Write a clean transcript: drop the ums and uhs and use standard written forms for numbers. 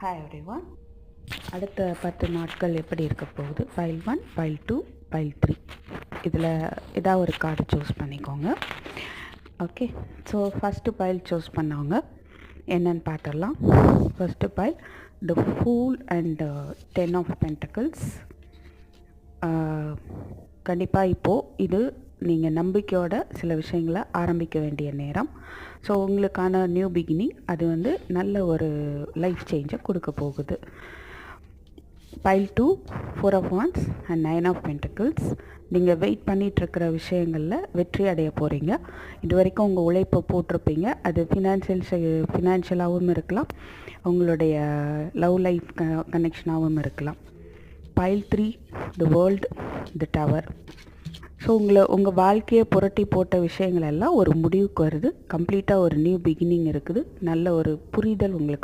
Hi everyone. அடுத்த 10 நாட்கள் எப்படி இருக்க போகுது? ஃபைல் 1, ஃபைல் 2, ஃபைல் 3 இதில் ஏதாவது ஒரு கார்டு சூஸ் பண்ணிக்கோங்க. Okay, so first pile choose பண்ணவங்க என்னன்னு பார்த்துடலாம். First pile the fool and 10 of pentacles. கண்டிப்பாக இப்போது இது நீங்கள் நம்பிக்கையோட சில விஷயங்களை ஆரம்பிக்க வேண்டிய நேரம். ஸோ உங்களுக்கான நியூ பிகினிங் அது நல்ல ஒரு லைஃப் சேஞ்சை கொடுக்க போகுது. Pile 2 4 of wands and 9 of pentacles. நீங்கள் வெயிட் பண்ணிகிட்ருக்கிற விஷயங்களில் வெற்றி அடைய போகிறீங்க. இது வரைக்கும் உங்கள் உழைப்பை போட்டிருப்பீங்க. அது ஃபினான்ஷியலாகவும் இருக்கலாம், உங்களுடைய லவ் லைஃப் கனெக்ஷனாகவும் இருக்கலாம். File 3 the world the tower. So உங்கள் வாழ்க்கையை புரட்டி போட்ட விஷயங்கள் எல்லாம் ஒரு முடிவுக்கு வருது. கம்ப்ளீட்டாக ஒரு நியூ பிகினிங் இருக்குது. நல்ல ஒரு புரிதல் உங்களுக்கு